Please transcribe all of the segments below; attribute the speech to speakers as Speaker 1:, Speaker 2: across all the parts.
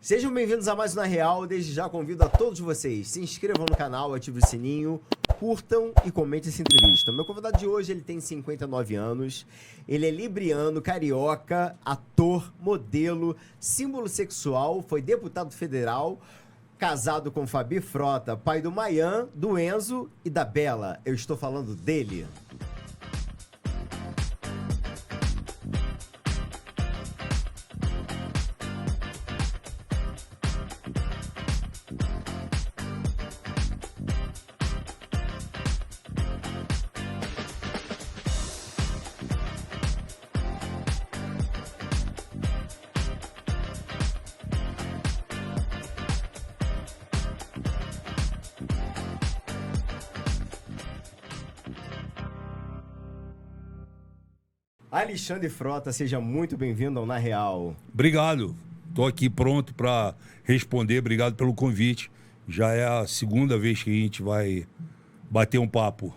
Speaker 1: Sejam bem-vindos a mais um Na Real. Desde já convido a todos vocês, se inscrevam no canal, ativem o sininho, curtam e comentem essa entrevista. Meu convidado de hoje, ele tem 59 anos, ele é libriano, carioca, ator, modelo, símbolo sexual, foi deputado federal, casado com Fabi Frota, pai do Mayan, do Enzo e da Bela. Eu estou falando dele. Alexandre Frota, seja muito bem-vindo ao Na Real.
Speaker 2: Obrigado. Estou aqui pronto para responder. Obrigado pelo convite. Já é a segunda vez que a gente vai bater um papo.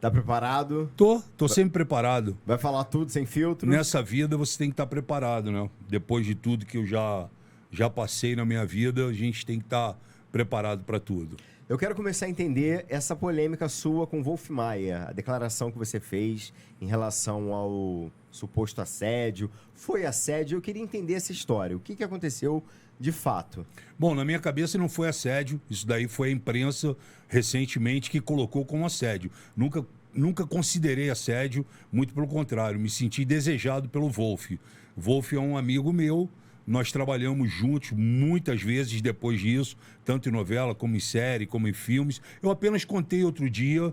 Speaker 1: Tá preparado?
Speaker 2: Tô sempre preparado.
Speaker 1: Vai falar tudo sem filtro?
Speaker 2: Nessa vida você tem que estar preparado, né? Depois de tudo que eu já passei na minha vida, a gente tem que estar preparado para tudo.
Speaker 1: Eu quero começar a entender essa polêmica sua com Wolf Maia, a declaração que você fez em relação ao suposto assédio. Foi assédio? Eu queria entender essa história. O que aconteceu de fato?
Speaker 2: Bom, na minha cabeça não foi assédio. Isso daí foi a imprensa recentemente que colocou como assédio. Nunca considerei assédio, muito pelo contrário. Me senti desejado pelo Wolf. Wolf é um amigo meu. Nós trabalhamos juntos muitas vezes depois disso, tanto em novela, como em série, como em filmes. Eu apenas contei outro dia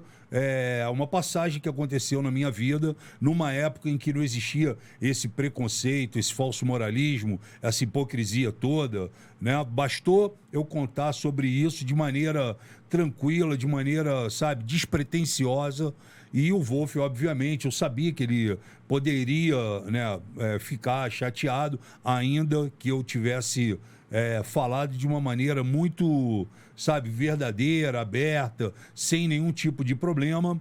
Speaker 2: uma passagem que aconteceu na minha vida, numa época em que não existia esse preconceito, esse falso moralismo, essa hipocrisia toda, né? Bastou eu contar sobre isso de maneira tranquila, de maneira, sabe, despretensiosa. E o Wolf, obviamente, eu sabia que ele poderia, né, ficar chateado, ainda que eu tivesse falado de uma maneira muito, sabe, verdadeira, aberta, sem nenhum tipo de problema.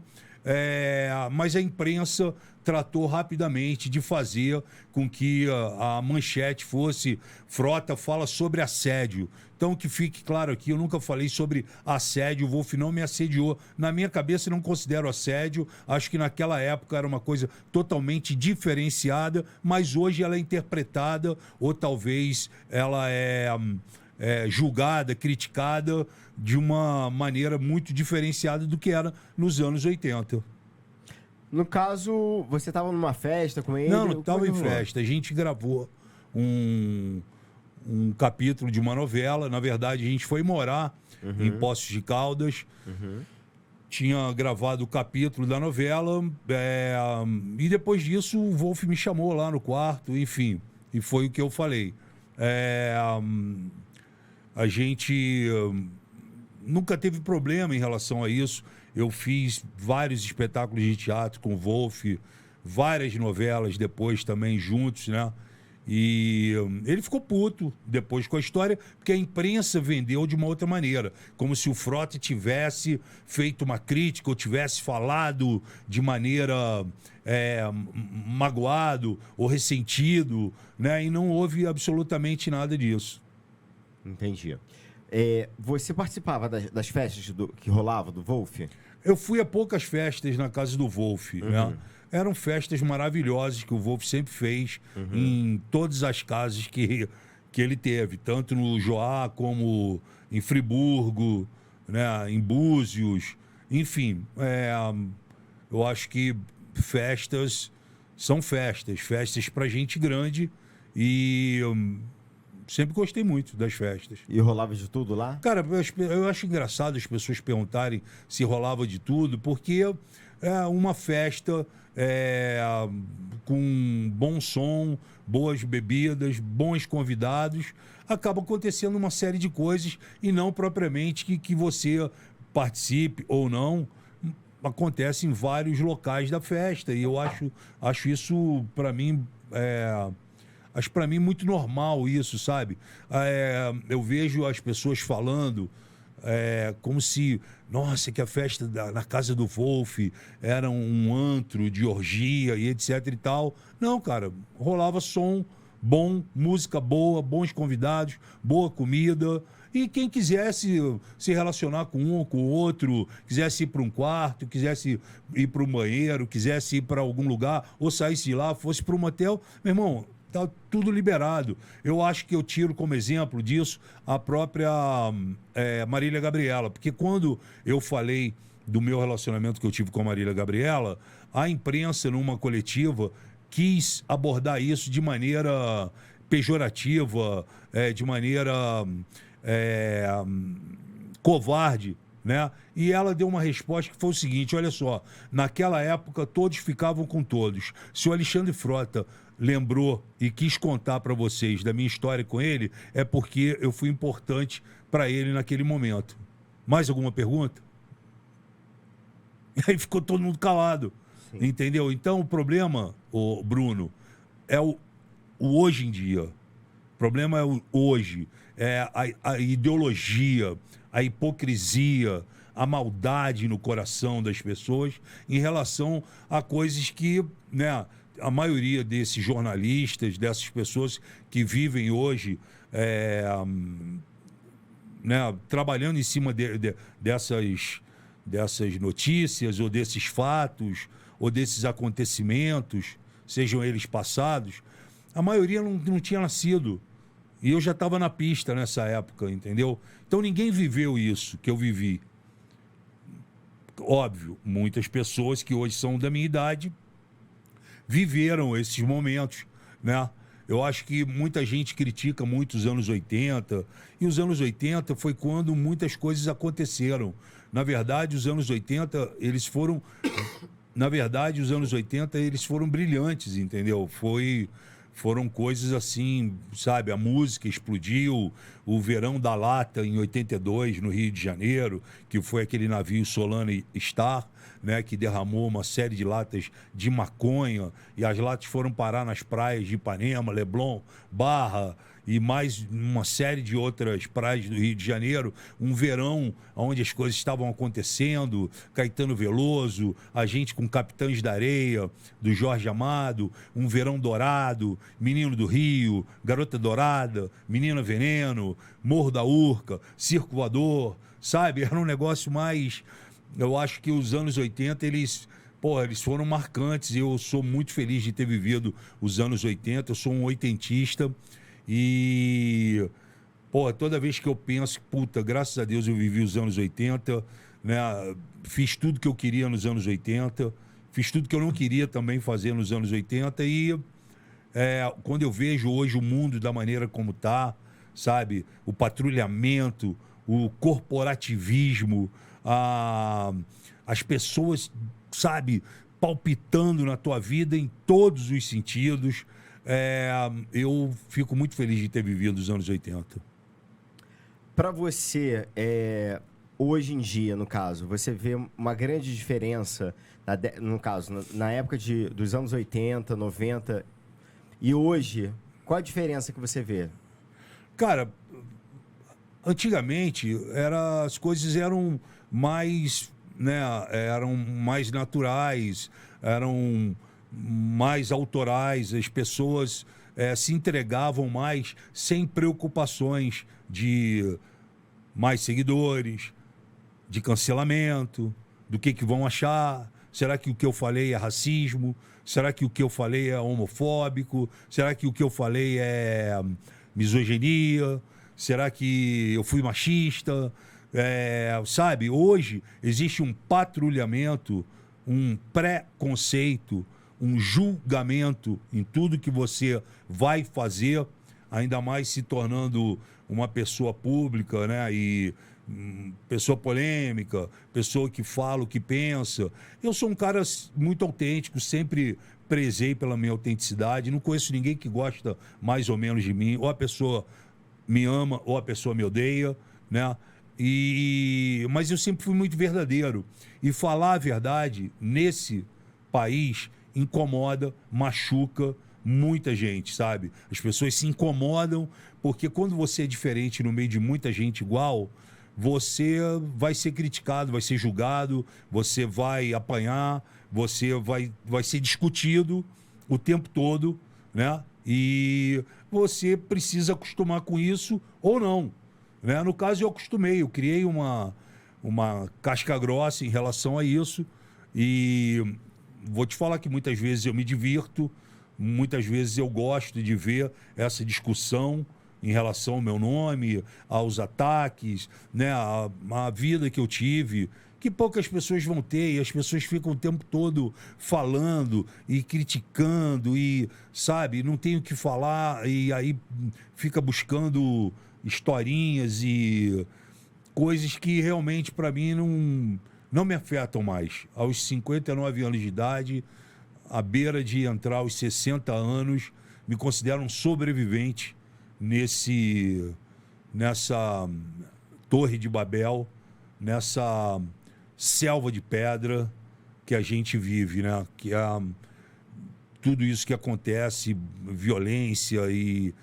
Speaker 2: Mas a imprensa tratou rapidamente de fazer com que a manchete fosse Frota fala sobre assédio. Então, que fique claro aqui, eu nunca falei sobre assédio, o Wolf não me assediou. Na minha cabeça, eu não considero assédio. Acho que naquela época era uma coisa totalmente diferenciada, mas hoje ela é interpretada, ou talvez ela é julgada, criticada de uma maneira muito diferenciada do que era nos anos 80.
Speaker 1: No caso, você estava numa festa com ele?
Speaker 2: Não estava em festa. A gente gravou um capítulo de uma novela. Na verdade, a gente foi morar em Poços de Caldas. Tinha gravado o capítulo da novela. E depois disso, o Wolf me chamou lá no quarto, enfim. E foi o que eu falei. A gente nunca teve problema em relação a isso. Eu fiz vários espetáculos de teatro com o Wolf, várias novelas depois também juntos, né? E ele ficou puto depois com a história, porque a imprensa vendeu de uma outra maneira, como se o Frota tivesse feito uma crítica ou tivesse falado de maneira magoado ou ressentido, né? E não houve absolutamente nada disso.
Speaker 1: Entendi. Você participava das festas que rolava do Wolf?
Speaker 2: Eu fui a poucas festas na casa do Wolf, né? Eram festas maravilhosas que o Wolf sempre fez em todas as casas que ele teve, tanto no Joá como em Friburgo, né? Em Búzios, enfim. Eu acho que festas são festas pra gente grande e sempre gostei muito das festas.
Speaker 1: E rolava de tudo lá?
Speaker 2: Cara, eu acho engraçado as pessoas perguntarem se rolava de tudo, porque é uma festa com bom som, boas bebidas, bons convidados, acaba acontecendo uma série de coisas e não propriamente que você participe ou não. Acontece em vários locais da festa e eu acho isso, para mim, acho para mim muito normal isso, sabe? Eu vejo as pessoas falando como se, nossa, que a festa na casa do Wolf era um antro de orgia e etc e tal. Não, cara, rolava som, bom, música boa, bons convidados, boa comida. E quem quisesse se relacionar com um ou com o outro, quisesse ir para um quarto, quisesse ir para um banheiro, quisesse ir para algum lugar, ou saísse de lá, fosse para um motel, meu irmão, tá tudo liberado. Eu acho que eu tiro como exemplo disso a própria Marília Gabriela, porque quando eu falei do meu relacionamento que eu tive com a Marília Gabriela, a imprensa, numa coletiva, quis abordar isso de maneira pejorativa, de maneira covarde, né? E ela deu uma resposta que foi o seguinte: olha só, naquela época todos ficavam com todos. Se o Alexandre Frota lembrou e quis contar para vocês da minha história com ele, é porque eu fui importante para ele naquele momento. Mais alguma pergunta? E aí ficou todo mundo calado. Sim. Entendeu? Então o problema, Bruno, é o hoje em dia. O problema é o hoje. É a ideologia, a hipocrisia, a maldade no coração das pessoas em relação a coisas que, né, a maioria desses jornalistas, dessas pessoas que vivem hoje né, trabalhando em cima dessas notícias ou desses fatos ou desses acontecimentos, sejam eles passados, a maioria não tinha nascido. E eu já estava na pista nessa época, entendeu? Então ninguém viveu isso que eu vivi. Óbvio, muitas pessoas que hoje são da minha idade viveram esses momentos, né? Eu acho que muita gente critica muito os anos 80, e os anos 80 foi quando muitas coisas aconteceram. Na verdade, os anos 80, eles foram brilhantes, entendeu? Foram coisas assim, sabe? A música explodiu, o Verão da Lata em 82, no Rio de Janeiro, que foi aquele navio Solane Star, né, que derramou uma série de latas de maconha, e as latas foram parar nas praias de Ipanema, Leblon, Barra e mais uma série de outras praias do Rio de Janeiro. Um verão onde as coisas estavam acontecendo, Caetano Veloso, a gente com Capitães da Areia, do Jorge Amado, um verão dourado, Menino do Rio, Garota Dourada, Menina Veneno, Morro da Urca, Circo Voador, sabe? Era um negócio mais... Eu acho que os anos 80, eles foram marcantes. Eu sou muito feliz de ter vivido os anos 80. Eu sou um oitentista. E, toda vez que eu penso, graças a Deus eu vivi os anos 80, né? Fiz tudo que eu queria nos anos 80. Fiz tudo que eu não queria também fazer nos anos 80. E quando eu vejo hoje o mundo da maneira como está, sabe? O patrulhamento, o corporativismo, as pessoas, sabe, palpitando na tua vida em todos os sentidos. Eu fico muito feliz de ter vivido os anos 80.
Speaker 1: Para você, hoje em dia, no caso, você vê uma grande diferença, no caso, na época dos anos 80, 90 e hoje, qual a diferença que você vê?
Speaker 2: Cara, antigamente as coisas eram mais, né, eram mais naturais, eram mais autorais, as pessoas se entregavam mais sem preocupações de mais seguidores, de cancelamento, do que vão achar. Será que o que eu falei é racismo? Será que o que eu falei é homofóbico? Será que o que eu falei é misoginia? Será que eu fui machista? Sabe, hoje existe um patrulhamento, um preconceito, um julgamento em tudo que você vai fazer, ainda mais se tornando uma pessoa pública, né? E pessoa polêmica, pessoa que fala o que pensa. Eu sou um cara muito autêntico, sempre prezei pela minha autenticidade, não conheço ninguém que gosta mais ou menos de mim, ou a pessoa me ama ou a pessoa me odeia, né? Mas eu sempre fui muito verdadeiro. E falar a verdade nesse país incomoda, machuca muita gente, sabe? As pessoas se incomodam porque quando você é diferente no meio de muita gente igual, você vai ser criticado, vai ser julgado, você vai apanhar, você vai ser discutido o tempo todo, né? E você precisa acostumar com isso ou não, né? No caso, eu acostumei, eu criei uma casca grossa em relação a isso e vou te falar que muitas vezes eu me divirto, muitas vezes eu gosto de ver essa discussão em relação ao meu nome, aos ataques, né, a vida que eu tive, que poucas pessoas vão ter, e as pessoas ficam o tempo todo falando e criticando e, sabe, não tem o que falar e aí fica buscando historinhas e coisas que realmente para mim não me afetam mais. Aos 59 anos de idade, à beira de entrar aos 60 anos, me considero um sobrevivente nessa Torre de Babel, nessa selva de pedra que a gente vive, né? Que é tudo isso que acontece, violência e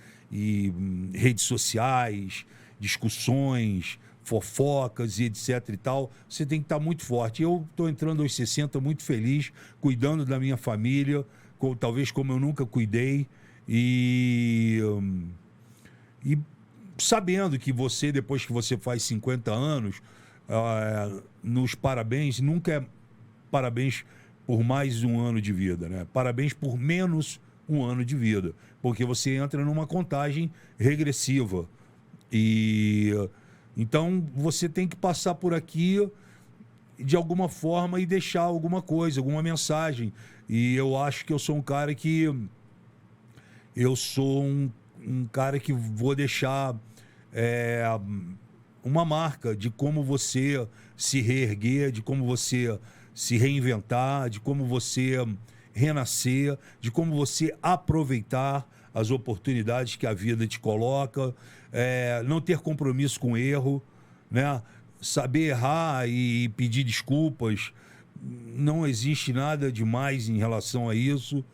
Speaker 2: redes sociais, discussões, fofocas e etc e tal, você tem que estar muito forte. Eu estou entrando aos 60 muito feliz, cuidando da minha família, talvez como eu nunca cuidei, e sabendo que você, depois que você faz 50 anos, nos parabéns, nunca é parabéns por mais um ano de vida, né? Parabéns por menos um ano de vida, porque você entra numa contagem regressiva. E então você tem que passar por aqui de alguma forma e deixar alguma coisa, alguma mensagem. E eu acho que eu sou um cara que vou deixar uma marca de como você se reerguer, de como você se reinventar, de como você renascer, de como você aproveitar as oportunidades que a vida te coloca, não ter compromisso com o erro, né? Saber errar e pedir desculpas, não existe nada demais em relação a isso.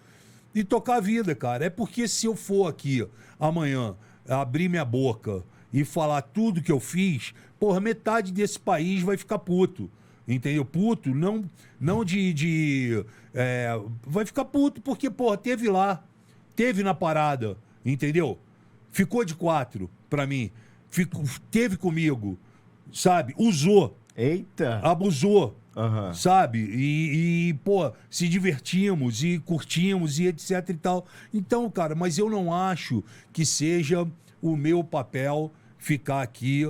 Speaker 2: E tocar a vida, cara. É porque se eu for aqui amanhã abrir minha boca e falar tudo que eu fiz, porra, metade desse país vai ficar puto. Entendeu? Puto, não vai ficar puto porque, porra, teve na parada, entendeu? Ficou de 4 pra mim. Teve comigo, sabe? Usou.
Speaker 1: Eita!
Speaker 2: Abusou.
Speaker 1: Uhum.
Speaker 2: Sabe? Pô, se divertimos e curtimos e etc e tal. Então, cara, mas eu não acho que seja o meu papel ficar aqui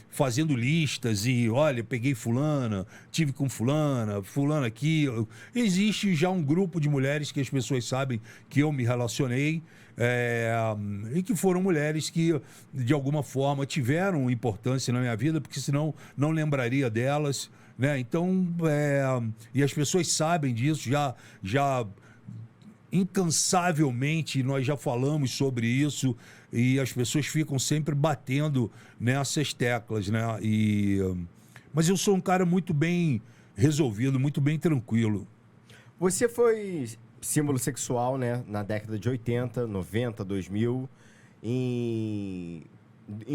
Speaker 2: fazendo listas e, olha, peguei fulana, tive com fulana aqui. Existe já um grupo de mulheres que as pessoas sabem que eu me relacionei e que foram mulheres que, de alguma forma, tiveram importância na minha vida, porque senão não lembraria delas, né? Então, e as pessoas sabem disso, já incansavelmente nós já falamos sobre isso e as pessoas ficam sempre batendo nessas teclas, né? Mas eu sou um cara muito bem resolvido, muito bem tranquilo.
Speaker 1: Você foi símbolo sexual, né? Na década de 80, 90, 2000. Em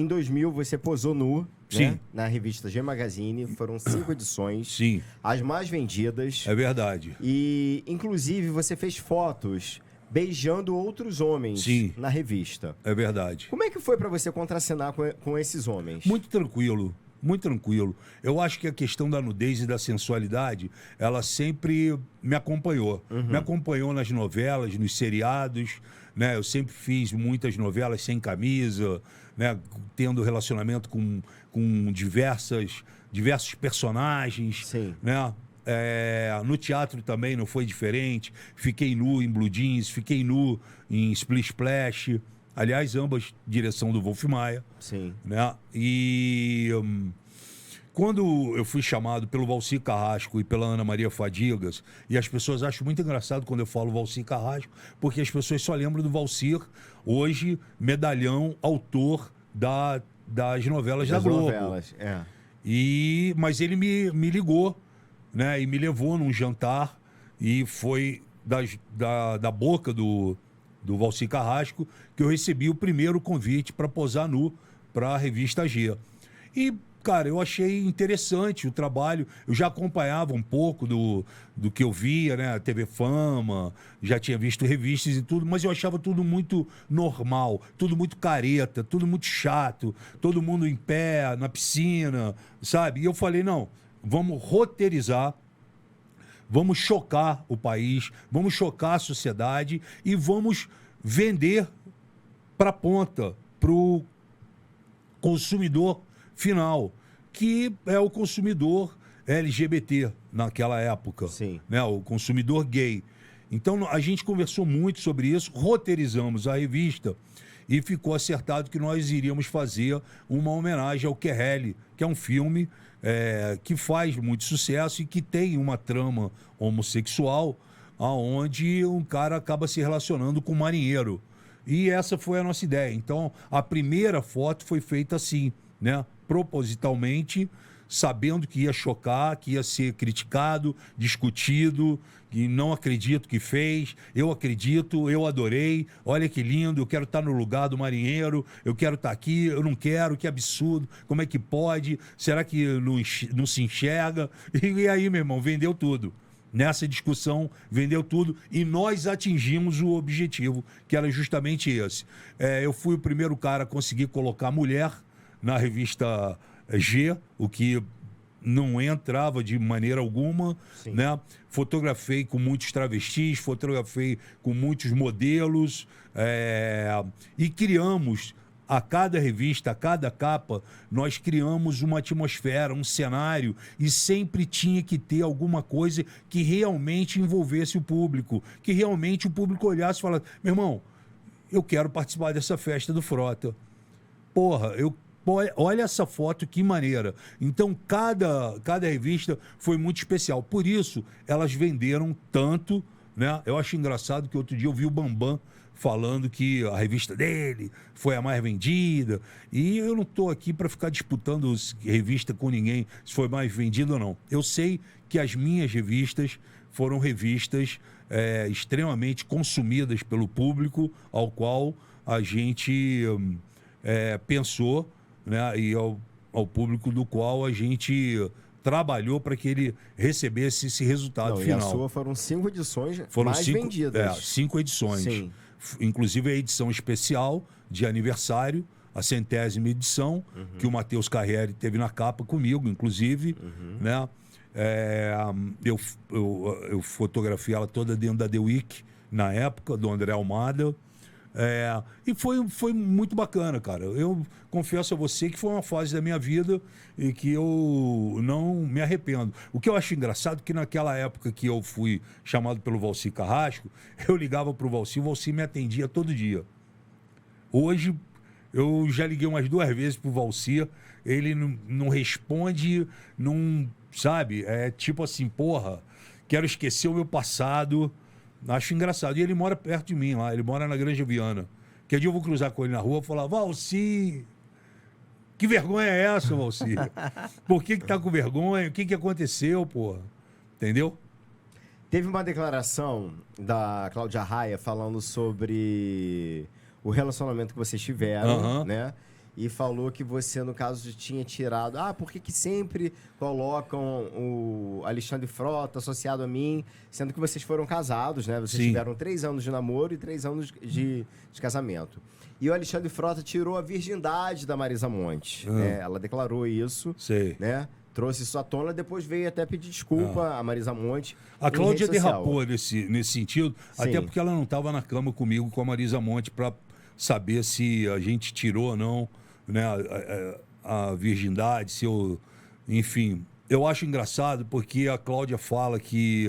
Speaker 1: 2000 você posou nu, né? Na revista G Magazine. Foram 5 edições.
Speaker 2: Sim.
Speaker 1: As mais vendidas.
Speaker 2: É verdade.
Speaker 1: E, inclusive, você fez fotos beijando outros homens.
Speaker 2: Sim.
Speaker 1: Na revista.
Speaker 2: É verdade.
Speaker 1: Como é que foi para você contracenar com esses homens?
Speaker 2: Muito tranquilo. Muito tranquilo. Eu acho que a questão da nudez e da sensualidade, ela sempre me acompanhou. Uhum. Me acompanhou nas novelas, nos seriados, né? Eu sempre fiz muitas novelas sem camisa, né? Tendo relacionamento com diversos personagens.
Speaker 1: Sim.
Speaker 2: Né? No teatro também não foi diferente. Fiquei nu em Blue Jeans, fiquei nu em Split Splash. Aliás, ambas direção do Wolf Maia.
Speaker 1: Sim.
Speaker 2: Né? E quando eu fui chamado pelo Valci Carrasco e pela Ana Maria Fadigas, e as pessoas acham muito engraçado quando eu falo Valci Carrasco, porque as pessoas só lembram do Valcir, hoje medalhão, autor das novelas da Globo.
Speaker 1: Novelas,
Speaker 2: Mas ele me ligou, né? E me levou num jantar e foi da boca do Valci Carrasco que eu recebi o primeiro convite para posar nu para a revista G. E, cara, eu achei interessante o trabalho. Eu já acompanhava um pouco do que eu via, né? TV Fama, já tinha visto revistas e tudo, mas eu achava tudo muito normal, tudo muito careta, tudo muito chato, todo mundo em pé, na piscina, sabe? E eu falei, não, vamos roteirizar, vamos chocar o país, vamos chocar a sociedade e vamos vender para a ponta, para o consumidor final, que é o consumidor LGBT naquela época,
Speaker 1: Sim.
Speaker 2: né? O consumidor gay. Então a gente conversou muito sobre isso, roteirizamos a revista e ficou acertado que nós iríamos fazer uma homenagem ao Querelle, que é um filme que faz muito sucesso e que tem uma trama homossexual, aonde um cara acaba se relacionando com um marinheiro. E essa foi a nossa ideia. Então, a primeira foto foi feita assim, né? Propositalmente, sabendo que ia chocar, que ia ser criticado, discutido, que não acredito que fez, eu acredito, eu adorei, olha que lindo, eu quero estar no lugar do marinheiro, eu quero estar aqui, eu não quero, que absurdo, como é que pode, será que não se enxerga? E aí, meu irmão, vendeu tudo. Nessa discussão, vendeu tudo e nós atingimos o objetivo, que era justamente esse. Eu fui o primeiro cara a conseguir colocar mulher na revista G, o que não entrava de maneira alguma, né? Fotografei com muitos travestis, fotografei com muitos modelos e criamos, a cada revista, a cada capa, nós criamos uma atmosfera, um cenário e sempre tinha que ter alguma coisa que realmente envolvesse o público, que realmente o público olhasse e falasse, meu irmão, eu quero participar dessa festa do Frota. Porra, olha essa foto, que maneira. Então, cada revista foi muito especial. Por isso, elas venderam tanto, né? Eu acho engraçado que outro dia eu vi o Bambam falando que a revista dele foi a mais vendida. E eu não estou aqui para ficar disputando revista com ninguém, se foi mais vendida ou não. Eu sei que as minhas revistas foram revistas extremamente consumidas pelo público, ao qual a gente pensou, né? E ao público do qual a gente trabalhou para que ele recebesse esse resultado final.
Speaker 1: E a sua foram 5 edições
Speaker 2: foram
Speaker 1: mais vendidas.
Speaker 2: 5 edições.
Speaker 1: Sim.
Speaker 2: Inclusive a edição especial de aniversário, a 100ª edição, que o Matheus Carriere teve na capa comigo, inclusive, né? Eu fotografei ela toda dentro da The Week, na época, do André Almada. E foi muito bacana, cara. Eu confesso a você que foi uma fase da minha vida e que eu não me arrependo. O que eu acho engraçado é que naquela época que eu fui chamado pelo Valci Carrasco, eu ligava pro Valci, o Valci me atendia todo dia. Hoje, eu já liguei umas 2 vezes pro Valci, ele não responde, não, sabe? É tipo assim, porra, quero esquecer o meu passado. Acho engraçado. E ele mora perto de mim lá, ele mora na Granja Viana. Que dia eu vou cruzar com ele na rua e falar, Valci, que vergonha é essa, Valci? Por que tá com vergonha? O que aconteceu, porra? Entendeu?
Speaker 1: Teve uma declaração da Cláudia Raia falando sobre o relacionamento que vocês tiveram, né? E falou que você, no caso, tinha tirado... por que sempre colocam o Alexandre Frota associado a mim, sendo que vocês foram casados, né? Vocês tiveram 3 anos de namoro e 3 anos de casamento. E o Alexandre Frota tirou a virgindade da Marisa Monte. Né? Ela declarou isso, né? Trouxe isso à tona, depois veio até pedir desculpa a Marisa Monte.
Speaker 2: A Cláudia derrapou nesse sentido, até porque ela não estava na cama comigo com a Marisa Monte para saber se a gente tirou ou não, né, a virgindade, se eu... Enfim, eu acho engraçado porque a Cláudia fala que...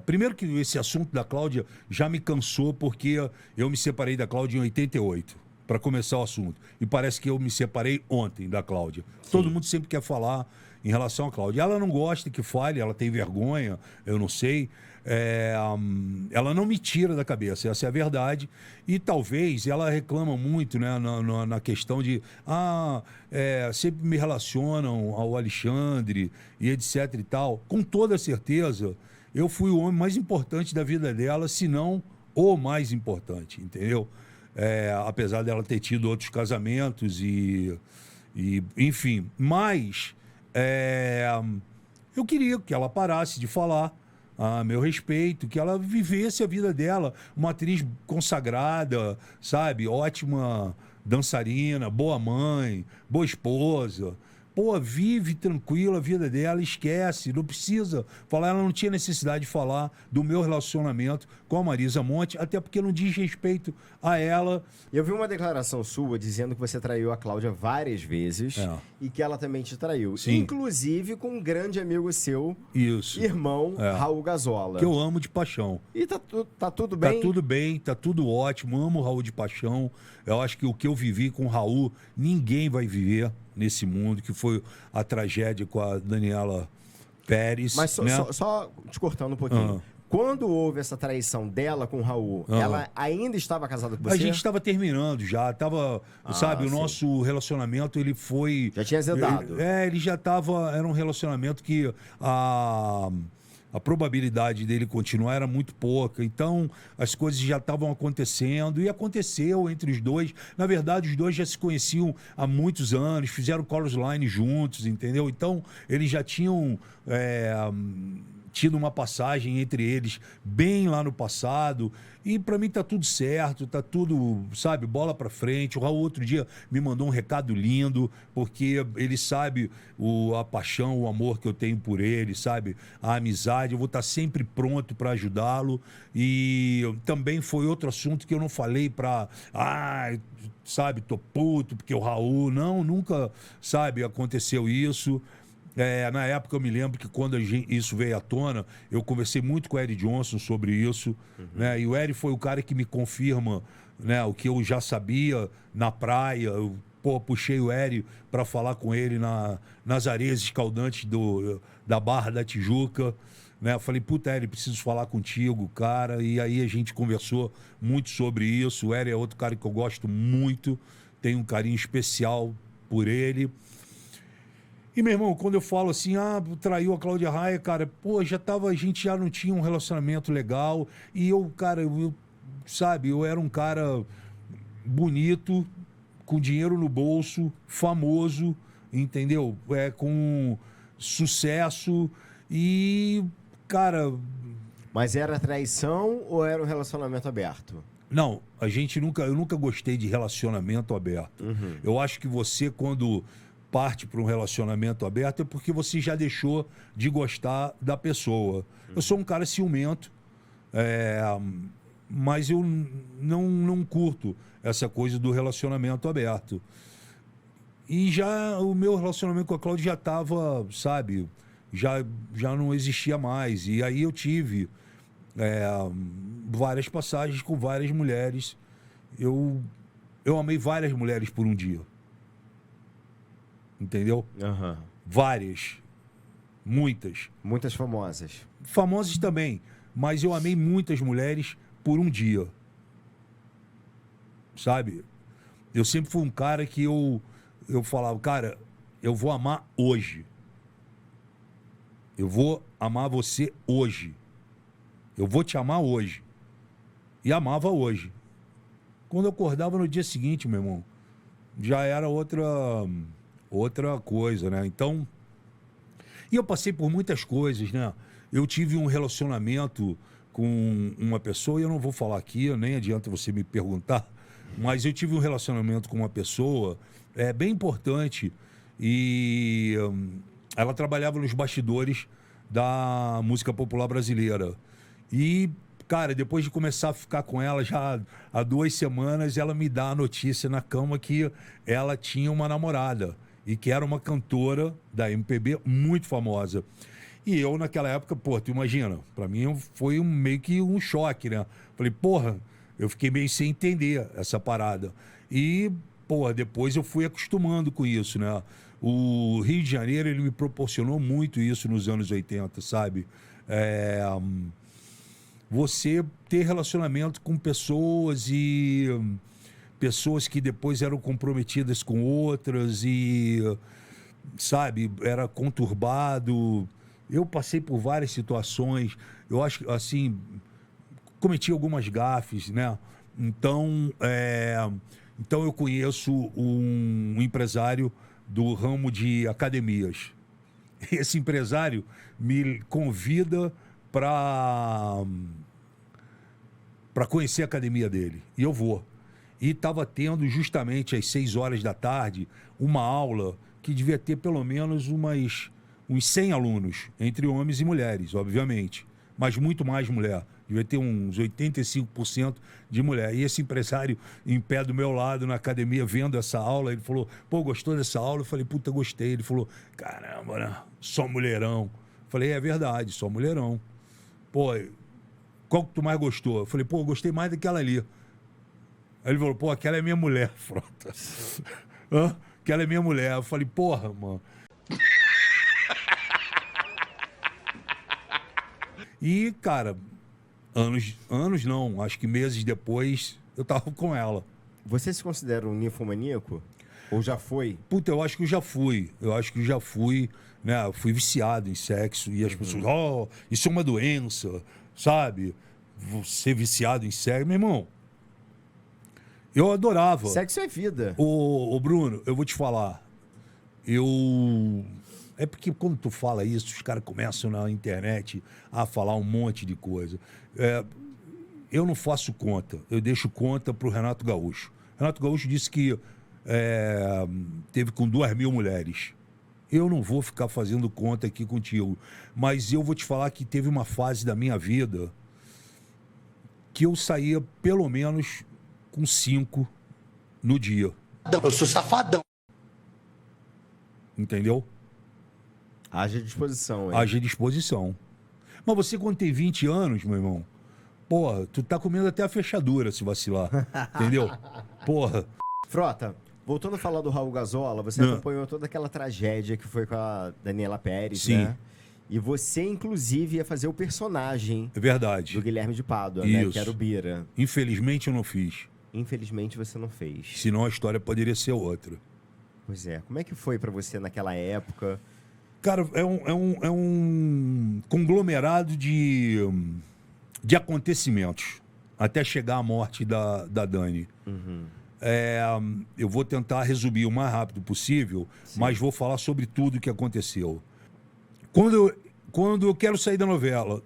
Speaker 2: primeiro que esse assunto da Cláudia já me cansou porque eu me separei da Cláudia em 88, para começar o assunto. E parece que eu me separei ontem da Cláudia. Todo mundo sempre quer falar em relação à Cláudia. Ela não gosta que fale, ela tem vergonha, eu não sei. Ela não me tira da cabeça, essa é a verdade. E talvez ela reclama muito, né, na questão de sempre me relacionam ao Alexandre e etc e tal. Com toda certeza, eu fui o homem mais importante da vida dela, se não o mais importante, entendeu? Apesar dela ter tido outros casamentos E, enfim, mas eu queria que ela parasse de falar a meu respeito, que ela vivesse a vida dela, uma atriz consagrada, sabe? Ótima dançarina, boa mãe, boa esposa. Pô, vive tranquila a vida dela, esquece, não precisa falar. Ela não tinha necessidade de falar do meu relacionamento com a Marisa Monte, até porque não diz respeito a ela.
Speaker 1: Eu vi uma declaração sua dizendo que você traiu a Cláudia várias vezes e que ela também te traiu.
Speaker 2: Sim.
Speaker 1: Inclusive com um grande amigo seu,
Speaker 2: Isso.
Speaker 1: irmão Raul Gazola.
Speaker 2: Que eu amo de paixão.
Speaker 1: E tá tudo bem?
Speaker 2: Tá tudo bem, tá tudo ótimo. Amo o Raul de paixão. Eu acho que o que eu vivi com o Raul, ninguém vai viver nesse mundo, que foi a tragédia com a Daniela Pérez.
Speaker 1: Mas
Speaker 2: né?
Speaker 1: só te cortando um pouquinho. Quando houve essa traição dela com o Raul, ela ainda estava casada com você?
Speaker 2: A gente estava terminando já, sabe, o
Speaker 1: sim.
Speaker 2: nosso relacionamento, ele foi...
Speaker 1: Já tinha azedado.
Speaker 2: Ele já estava, era um relacionamento que a probabilidade dele continuar era muito pouca. Então, as coisas já estavam acontecendo e aconteceu entre os dois. Na verdade, os dois já se conheciam há muitos anos, fizeram Chorus Line juntos, entendeu? Então, eles já tinham tido uma passagem entre eles bem lá no passado. E para mim tá tudo certo, tá tudo, sabe, bola para frente. O Raul outro dia me mandou um recado lindo, porque ele sabe a paixão, o amor que eu tenho por ele, sabe, a amizade. Eu vou estar sempre pronto para ajudá-lo. E também foi outro assunto que eu não falei para, sabe, tô puto porque o Raul, não, nunca, sabe, aconteceu isso. Na época eu me lembro que quando isso veio à tona, eu conversei muito com o Eric Johnson sobre isso, né? E o Eric foi o cara que me confirma, né, o que eu já sabia na praia. Eu, puxei o Eric para falar com ele nas areias escaldantes da Barra da Tijuca, né? Eu falei, puta, Eric, preciso falar contigo, cara. E aí a gente conversou muito sobre isso. O Eric é outro cara que eu gosto muito, tenho um carinho especial por ele. E, meu irmão, quando eu falo assim, traiu a Cláudia Raia, cara, a gente já não tinha um relacionamento legal. E eu, cara, sabe, eu era um cara bonito, com dinheiro no bolso, famoso, entendeu? Com sucesso e, cara...
Speaker 1: Mas era traição ou era um relacionamento aberto?
Speaker 2: Não, eu nunca gostei de relacionamento aberto. Eu acho que você, quando parte para um relacionamento aberto, é porque você já deixou de gostar da pessoa. Eu sou um cara ciumento, mas eu não curto essa coisa do relacionamento aberto. E já o meu relacionamento com a Cláudia já estava, sabe, já não existia mais. E aí eu tive várias passagens com várias mulheres. Eu amei várias mulheres por um dia. Entendeu? Várias. Muitas.
Speaker 1: Muitas famosas.
Speaker 2: Famosas também. Mas eu amei muitas mulheres por um dia. Sabe? Eu sempre fui um cara que eu falava, cara, eu vou amar hoje. Eu vou amar você hoje. Eu vou te amar hoje. E amava hoje. Quando eu acordava no dia seguinte, meu irmão, já era outra coisa, né? Então, e eu passei por muitas coisas, né? Eu tive um relacionamento com uma pessoa, e eu não vou falar aqui, nem adianta você me perguntar, mas eu tive um relacionamento com uma pessoa bem importante e ela trabalhava nos bastidores da música popular brasileira. E, cara, depois de começar a ficar com ela já há 2 semanas, ela me dá a notícia na cama que ela tinha uma namorada e que era uma cantora da MPB muito famosa. E eu, naquela época, tu imagina, pra mim foi meio que um choque, né? Falei, eu fiquei meio sem entender essa parada. E, depois eu fui acostumando com isso, né? O Rio de Janeiro, ele me proporcionou muito isso nos anos 80, sabe? Você ter relacionamento com pessoas e... pessoas que depois eram comprometidas com outras e, sabe, era conturbado. Eu passei por várias situações. Eu acho que, assim, cometi algumas gafes, né? Então eu conheço um empresário do ramo de academias. Esse empresário me convida para conhecer a academia dele. E eu vou. E estava tendo justamente às 6 horas da tarde uma aula que devia ter pelo menos uns 100 alunos, entre homens e mulheres, obviamente. Mas muito mais mulher. Devia ter uns 85% de mulher. E esse empresário em pé do meu lado na academia, vendo essa aula, ele falou, pô, gostou dessa aula? Eu falei, puta, gostei. Ele falou, caramba, né? Só mulherão. Eu falei, é verdade, só mulherão. Pô, qual que tu mais gostou? Eu falei, pô, eu gostei mais daquela ali. Aí ele falou, pô, aquela é minha mulher, Frota. Hã? Aquela é minha mulher. Eu falei, porra, mano. E, cara, anos não, acho que meses depois eu tava com ela.
Speaker 1: Você se considera um ninfomaníaco? Ou já foi?
Speaker 2: Puta, eu acho que eu já fui. Eu acho que já fui, né? Eu fui viciado em sexo e as pessoas, isso é uma doença, sabe? Você viciado em sexo. Meu irmão, eu adorava.
Speaker 1: Sexo é vida.
Speaker 2: Ô, Bruno, eu vou te falar. É porque quando tu fala isso, os caras começam na internet a falar um monte de coisa. Eu não faço conta. Eu deixo conta pro Renato Gaúcho. Renato Gaúcho disse que teve com 2.000 mulheres. Eu não vou ficar fazendo conta aqui contigo. Mas eu vou te falar que teve uma fase da minha vida que eu saía pelo menos com 5 no dia.
Speaker 3: Eu sou safadão.
Speaker 2: Entendeu?
Speaker 1: Haja disposição, hein?
Speaker 2: Haja disposição. Mas você, quando tem 20 anos, meu irmão, porra, tu tá comendo até a fechadura se vacilar. Entendeu? Porra.
Speaker 1: Frota, voltando a falar do Raul Gazola, você acompanhou toda aquela tragédia que foi com a Daniela Pérez,
Speaker 2: Sim.
Speaker 1: né? E você, inclusive, ia fazer o personagem
Speaker 2: É verdade.
Speaker 1: do Guilherme de Pádua, né?
Speaker 2: Isso.
Speaker 1: Que era o Bira.
Speaker 2: Infelizmente eu não fiz.
Speaker 1: Infelizmente, você não fez.
Speaker 2: Senão a história poderia ser outra.
Speaker 1: Pois é. Como é que foi pra você naquela época?
Speaker 2: Cara, é um conglomerado de acontecimentos até chegar à morte da Dani. Eu vou tentar resumir o mais rápido possível, mas vou falar sobre tudo o que aconteceu. Quando eu quero sair da novela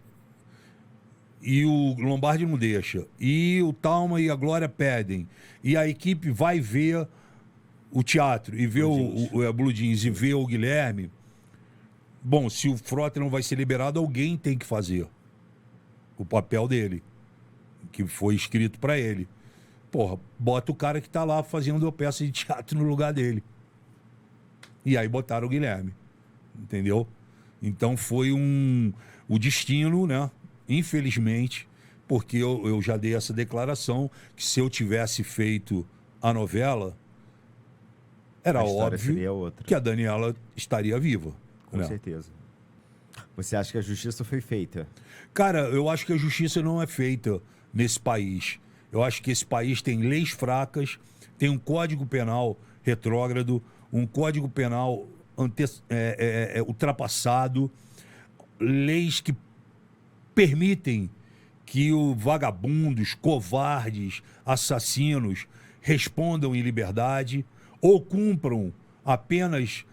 Speaker 2: e o Lombardi não deixa, e o Talma e a Glória pedem, e a equipe vai ver o teatro e ver o Blue Jeans e ver o Guilherme, bom, se o Frota não vai ser liberado, alguém tem que fazer o papel dele, que foi escrito pra ele. Porra, bota o cara que tá lá fazendo a peça de teatro no lugar dele. E aí botaram o Guilherme. Entendeu? Então foi o destino, né? Infelizmente, porque eu já dei essa declaração que se eu tivesse feito a novela, era óbvio que a Daniela estaria viva.
Speaker 1: Com certeza. Você acha que a justiça foi feita?
Speaker 2: Cara, eu acho que a justiça não é feita nesse país. Eu acho que esse país tem leis fracas, tem um código penal retrógrado, um código penal ultrapassado, leis que permitem que os vagabundos, covardes, assassinos respondam em liberdade ou cumpram apenas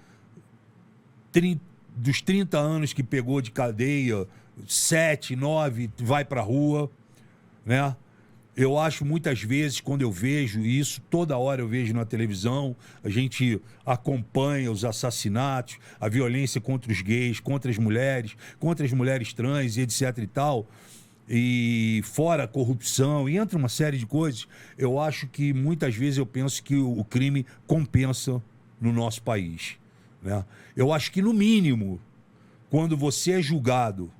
Speaker 2: dos 30 anos que pegou de cadeia, 7, 9, vai pra rua, né? Eu acho muitas vezes, quando eu vejo isso, toda hora eu vejo na televisão, a gente acompanha os assassinatos, a violência contra os gays, contra as mulheres trans e etc e tal, e fora a corrupção, e entra uma série de coisas. Eu acho que muitas vezes eu penso que o crime compensa no nosso país, né? Eu acho que, no mínimo, quando você é julgado,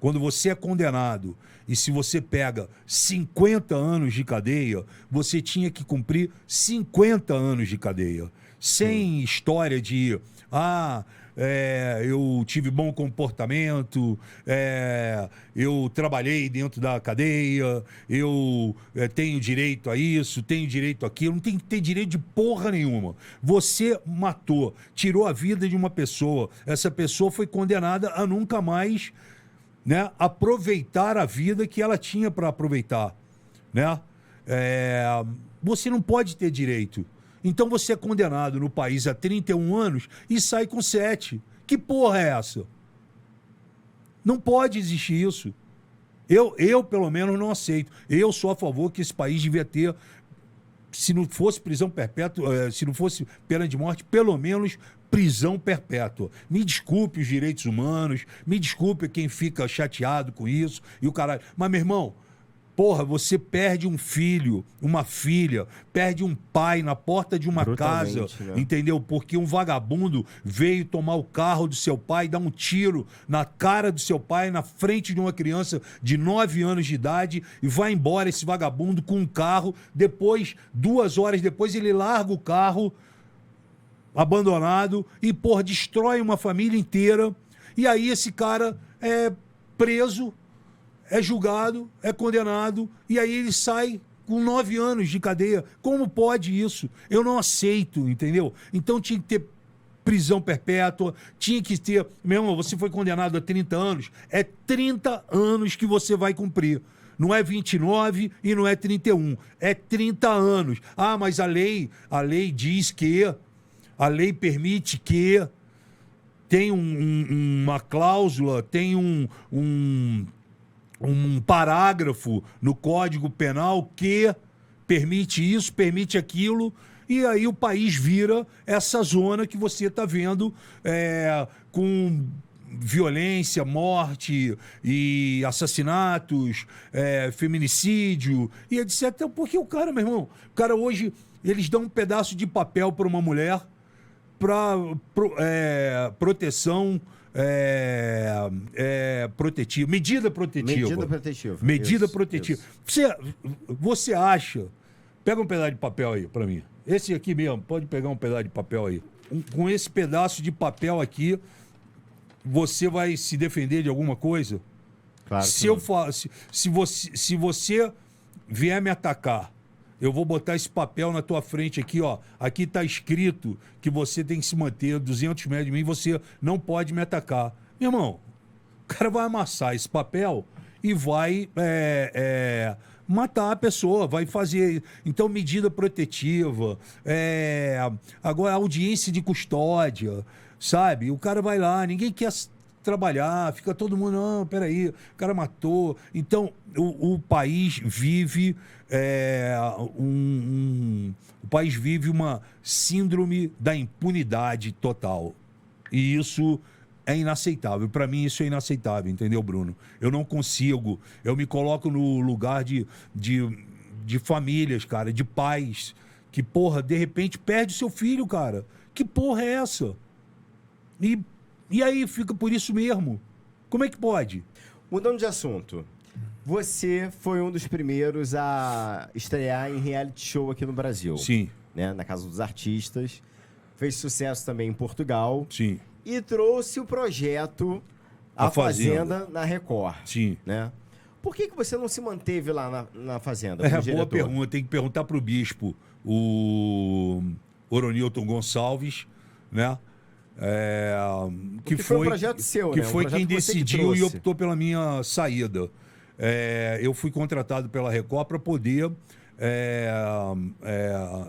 Speaker 2: quando você é condenado, e se você pega 50 anos de cadeia, você tinha que cumprir 50 anos de cadeia. Sem história de, eu tive bom comportamento, eu trabalhei dentro da cadeia, eu tenho direito a isso, tenho direito àquilo. Não tem que ter direito de porra nenhuma. Você matou, tirou a vida de uma pessoa. Essa pessoa foi condenada a nunca mais, né, aproveitar a vida que ela tinha para aproveitar, né? Você não pode ter direito. Então você é condenado no país a 31 anos e sai com 7. Que porra é essa? Não pode existir isso. Eu, pelo menos, não aceito. Eu sou a favor que esse país devia ter, se não fosse prisão perpétua, se não fosse pena de morte, pelo menos prisão perpétua. Me desculpe os direitos humanos, me desculpe quem fica chateado com isso e o caralho. Mas, meu irmão, porra, você perde um filho, uma filha, perde um pai na porta de uma casa,
Speaker 1: né?
Speaker 2: entendeu? Porque um vagabundo veio tomar o carro do seu pai, dar um tiro na cara do seu pai, na frente de uma criança de 9 anos de idade, e vai embora esse vagabundo com um carro. Depois, 2 horas depois, ele larga o carro abandonado e, porra, destrói uma família inteira. E aí esse cara é preso, é julgado, é condenado, e aí ele sai com 9 anos de cadeia. Como pode isso? Eu não aceito, entendeu? Então tinha que ter prisão perpétua, tinha que ter... Meu irmão, você foi condenado a 30 anos, é 30 anos que você vai cumprir. Não é 29 e não é 31, é 30 anos. Ah, mas a lei diz que... A lei permite que... Tem uma cláusula, tem um parágrafo no Código Penal que permite isso, permite aquilo, e aí o país vira essa zona que você está vendo com violência, morte e assassinatos, feminicídio e etc. Porque o cara, meu irmão, o cara hoje, eles dão um pedaço de papel para uma mulher para proteção... protetiva. Medida protetiva.
Speaker 1: Medida protetiva.
Speaker 2: Medida
Speaker 1: Isso,
Speaker 2: protetiva.
Speaker 1: isso.
Speaker 2: Você acha... Pega um pedaço de papel aí pra mim. Esse aqui mesmo, pode pegar um pedaço de papel aí. Com esse pedaço de papel aqui, você vai se defender de alguma coisa?
Speaker 1: Claro.
Speaker 2: Se você vier me atacar, eu vou botar esse papel na tua frente aqui, ó. Aqui tá escrito que você tem que se manter a 200 metros de mim, você não pode me atacar. Meu irmão, o cara vai amassar esse papel e vai matar a pessoa, vai fazer... Então, medida protetiva, agora audiência de custódia, sabe? O cara vai lá, ninguém quer trabalhar, fica todo mundo, não, peraí, o cara matou. Então, o país vive... o país vive uma síndrome da impunidade total. E isso é inaceitável. Para mim, isso é inaceitável, entendeu, Bruno? Eu não consigo. Eu me coloco no lugar de famílias, cara, de pais, que, porra, de repente perde seu filho, cara. Que porra é essa? E aí fica por isso mesmo. Como é que pode?
Speaker 1: Mudando de assunto. Você foi um dos primeiros a estrear em reality show aqui no Brasil.
Speaker 2: Sim.
Speaker 1: Né? Na Casa dos Artistas. Fez sucesso também em Portugal.
Speaker 2: Sim.
Speaker 1: E trouxe o projeto A Fazenda na Record.
Speaker 2: Sim.
Speaker 1: Né? Por que você não se manteve lá na Fazenda?
Speaker 2: Boa pergunta. Tem que perguntar para o bispo, o Oronilton Gonçalves, né? Que foi
Speaker 1: um projeto seu,
Speaker 2: que
Speaker 1: né?
Speaker 2: foi quem decidiu e
Speaker 1: trouxe.
Speaker 2: optou pela minha saída. Eu fui contratado pela Record para poder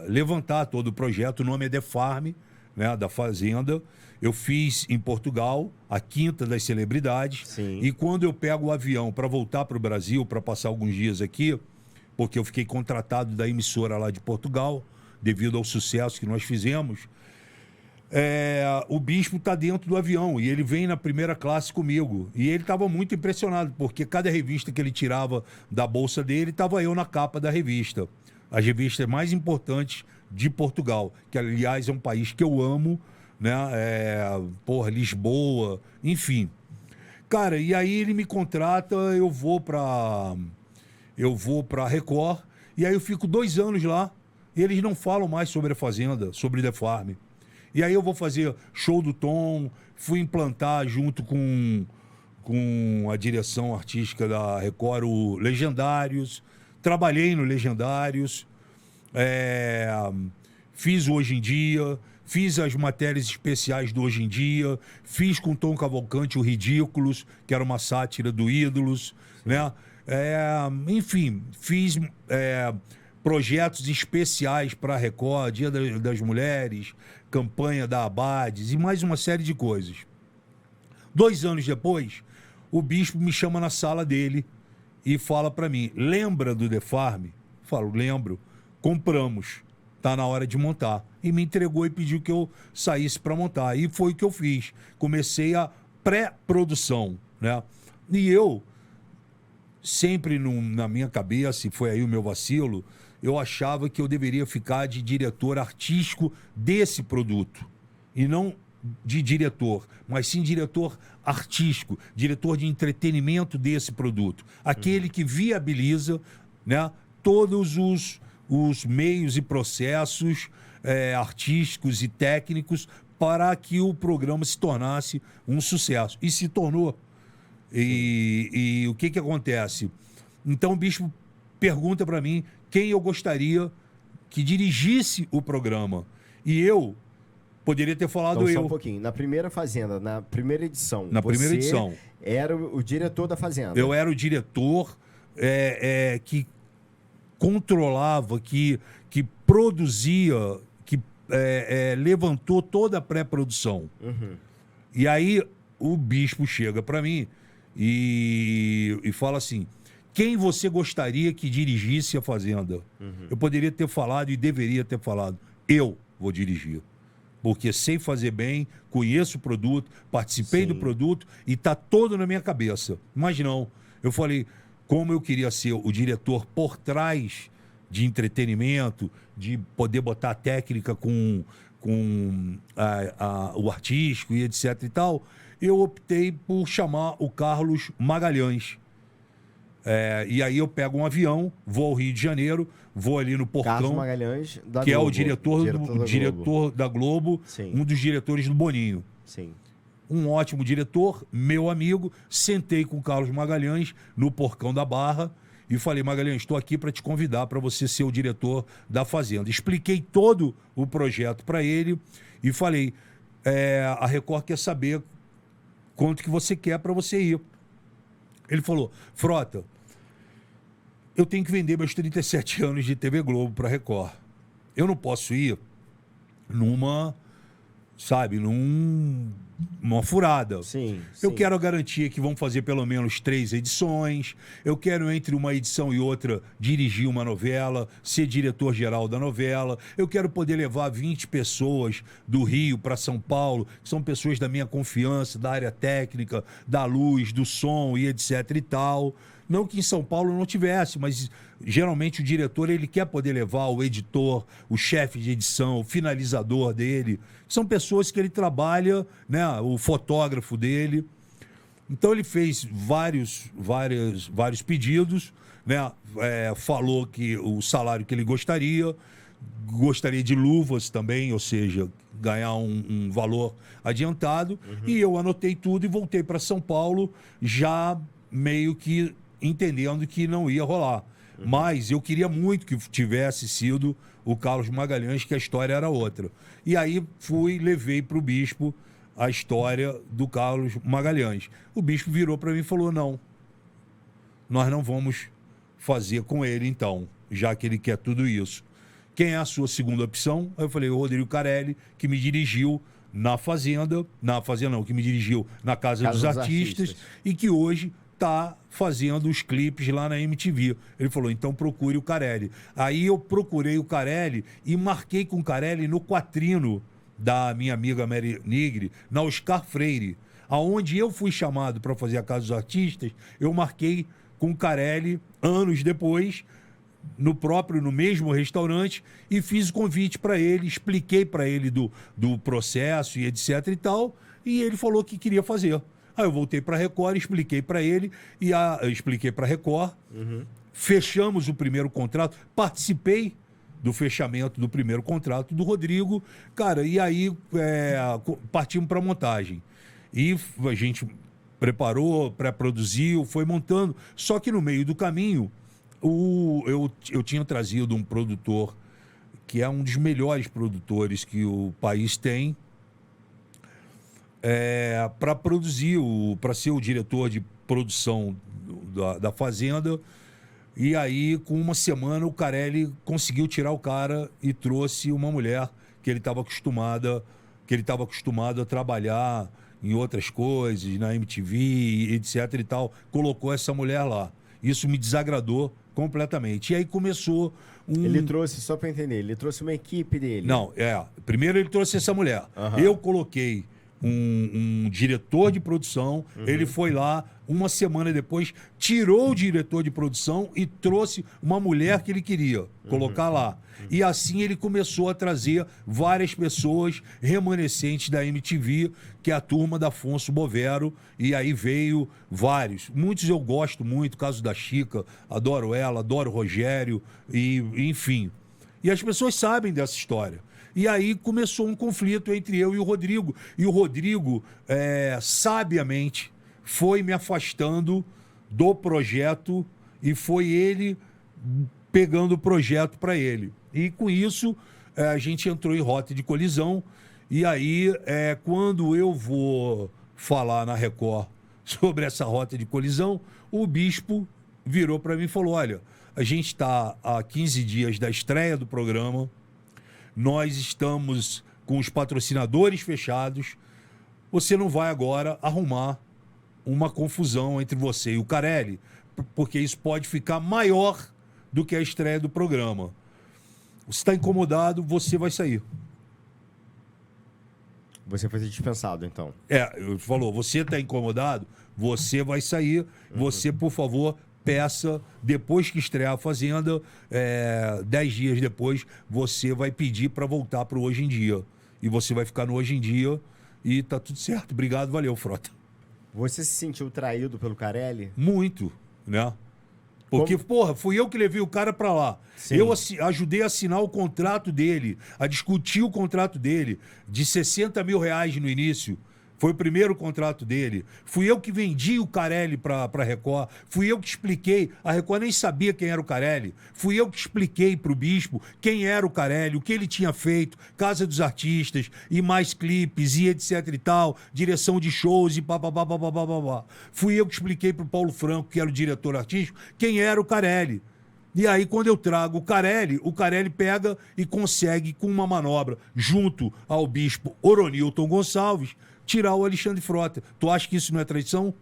Speaker 2: levantar todo o projeto. O nome é The Farm, né, da Fazenda. Eu fiz em Portugal, a Quinta das Celebridades.
Speaker 1: Sim.
Speaker 2: E quando eu pego o avião para voltar para o Brasil, para passar alguns dias aqui, porque eu fiquei contratado da emissora lá de Portugal, devido ao sucesso que nós fizemos, o bispo está dentro do avião e ele vem na primeira classe comigo. E ele estava muito impressionado, porque cada revista que ele tirava da bolsa dele, estava eu na capa da revista. As revistas mais importantes de Portugal, que aliás é um país que eu amo, né? Lisboa, enfim. Cara, e aí ele me contrata, eu vou pra Record, e aí eu fico 2 anos lá, e eles não falam mais sobre a Fazenda, sobre The Farm. E aí eu vou fazer show do Tom, fui implantar junto com a direção artística da Record o Legendários, trabalhei no Legendários, fiz o Hoje em Dia, fiz as matérias especiais do Hoje em Dia, fiz com Tom Cavalcante o Ridículos, que era uma sátira do Ídolos, né? Enfim, fiz projetos especiais para a Record, Dia das Mulheres, campanha da Abades e mais uma série de coisas. 2 anos depois, o Bispo me chama na sala dele e fala para mim, lembra do The Farm? Falo, lembro. Compramos. Tá na hora de montar. E me entregou e pediu que eu saísse para montar. E foi o que eu fiz. Comecei a pré-produção, né? E eu, sempre na minha cabeça, e foi aí o meu vacilo, eu achava que eu deveria ficar de diretor artístico desse produto. E não de diretor, mas sim diretor artístico, diretor de entretenimento desse produto. Aquele que viabiliza, né, todos os meios e processos artísticos e técnicos para que o programa se tornasse um sucesso. E se tornou. E o que acontece? Então o Bispo pergunta para mim quem eu gostaria que dirigisse o programa. E eu poderia ter falado
Speaker 1: então, só
Speaker 2: eu.
Speaker 1: um pouquinho. Na primeira Fazenda, na primeira edição.
Speaker 2: Na primeira edição.
Speaker 1: Era o diretor da Fazenda.
Speaker 2: Eu era o diretor que controlava, que produzia, que levantou toda a pré-produção. E aí o Bispo chega para mim e fala assim, quem você gostaria que dirigisse a Fazenda? Eu poderia ter falado e deveria ter falado, eu vou dirigir. Porque sei fazer bem, conheço o produto, participei do produto e está todo na minha cabeça. Mas não, eu falei, como eu queria ser o diretor por trás de entretenimento, de poder botar a técnica com o artístico e etc e tal, eu optei por chamar o Carlos Magalhães. E aí eu pego um avião, vou ao Rio de Janeiro, vou ali no Porcão,
Speaker 1: Carlos Magalhães, da
Speaker 2: que
Speaker 1: Globo,
Speaker 2: é o diretor da Globo,
Speaker 1: Sim.
Speaker 2: um dos diretores do Boninho.
Speaker 1: Sim.
Speaker 2: Um ótimo diretor, meu amigo, sentei com o Carlos Magalhães no Porcão da Barra e falei, Magalhães, estou aqui para te convidar para você ser o diretor da Fazenda. Expliquei todo o projeto para ele e falei, a Record quer saber quanto que você quer para você ir. Ele falou, Frota, eu tenho que vender meus 37 anos de TV Globo para a Record. Eu não posso ir numa furada.
Speaker 1: Sim,
Speaker 2: Eu
Speaker 1: sim.
Speaker 2: quero a garantia que vão fazer pelo menos 3 edições. Eu quero, entre uma edição e outra, dirigir uma novela, ser diretor-geral da novela. Eu quero poder levar 20 pessoas do Rio para São Paulo, que são pessoas da minha confiança, da área técnica, da luz, do som e etc e tal. Não que em São Paulo não tivesse, mas geralmente o diretor ele quer poder levar o editor, o chefe de edição, o finalizador dele. São pessoas que ele trabalha, né, o fotógrafo dele. Então ele fez vários pedidos, né, falou que o salário que ele gostaria de luvas também, ou seja, ganhar um valor adiantado. E eu anotei tudo e voltei para São Paulo já meio que entendendo que não ia rolar. Mas eu queria muito que tivesse sido o Carlos Magalhães, que a história era outra. E aí levei para o Bispo a história do Carlos Magalhães. O Bispo virou para mim e falou, não, nós não vamos fazer com ele então, já que ele quer tudo isso. Quem é a sua segunda opção? Aí eu falei, o Rodrigo Carelli, que me dirigiu que me dirigiu na Casa dos Artistas e que hoje está fazendo os clipes lá na MTV. Ele falou, então procure o Carelli. Aí eu procurei o Carelli e marquei com o Carelli no Quatrino da minha amiga Mary Nigri, na Oscar Freire. Aonde eu fui chamado para fazer a Casa dos Artistas, eu marquei com o Carelli anos depois, no mesmo restaurante, e fiz o convite para ele, expliquei para ele do processo e etc e tal, e ele falou que queria fazer. Aí eu voltei para a Record, expliquei para ele, expliquei para a Record, fechamos o primeiro contrato, participei do fechamento do primeiro contrato do Rodrigo, cara, e aí partimos para a montagem. E a gente preparou, pré-produziu, foi montando, só que no meio do caminho, eu tinha trazido um produtor que é um dos melhores produtores que o país tem, para produzir, para ser o diretor de produção da Fazenda. E aí, com uma semana, o Carelli conseguiu tirar o cara e trouxe uma mulher que ele estava acostumado a trabalhar em outras coisas, na MTV, etc e tal. Colocou essa mulher lá. Isso me desagradou completamente. E aí começou
Speaker 1: Ele trouxe, só para entender, ele trouxe uma equipe dele.
Speaker 2: Não, primeiro ele trouxe essa mulher. Eu coloquei um diretor de produção, ele foi lá, uma semana depois, tirou o diretor de produção e trouxe uma mulher que ele queria colocar lá. E assim ele começou a trazer várias pessoas remanescentes da MTV, que é a turma da Afonso Bovero, e aí veio vários. Muitos eu gosto muito, caso da Chica, adoro ela, adoro o Rogério, e enfim. E as pessoas sabem dessa história. E aí começou um conflito entre eu e o Rodrigo. E o Rodrigo, sabiamente, foi me afastando do projeto e foi ele pegando o projeto para ele. E com isso, a gente entrou em rota de colisão. E aí, quando eu vou falar na Record sobre essa rota de colisão, o Bispo virou para mim e falou: olha, a gente está há 15 dias da estreia do programa, nós estamos com os patrocinadores fechados, você não vai agora arrumar uma confusão entre você e o Carelli, porque isso pode ficar maior do que a estreia do programa. Você está incomodado, você vai sair.
Speaker 1: Você foi dispensado, então.
Speaker 2: Ele falou, você está incomodado, você vai sair, você, por favor, peça, depois que estrear a Fazenda, 10 dias depois, você vai pedir para voltar para o Hoje em Dia. E você vai ficar no Hoje em Dia e tá tudo certo. Obrigado, valeu, Frota.
Speaker 1: Você se sentiu traído pelo Carelli?
Speaker 2: Muito, né? Porque, porra, fui eu que levei o cara pra lá.
Speaker 1: Sim.
Speaker 2: Eu ajudei a assinar o contrato dele, a discutir o contrato dele, de 60 mil reais no início. Foi o primeiro contrato dele. Fui eu que vendi o Carelli pra Record. Fui eu que expliquei. A Record nem sabia quem era o Carelli. Fui eu que expliquei pro Bispo quem era o Carelli, o que ele tinha feito, Casa dos Artistas, e mais clipes, e etc e tal, direção de shows e babá. Fui eu que expliquei pro Paulo Franco, que era o diretor artístico, quem era o Carelli. E aí, quando eu trago o Carelli pega e consegue, com uma manobra, junto ao Bispo Oronilton Gonçalves, tirar o Alexandre Frota. Tu acha que isso não é traição?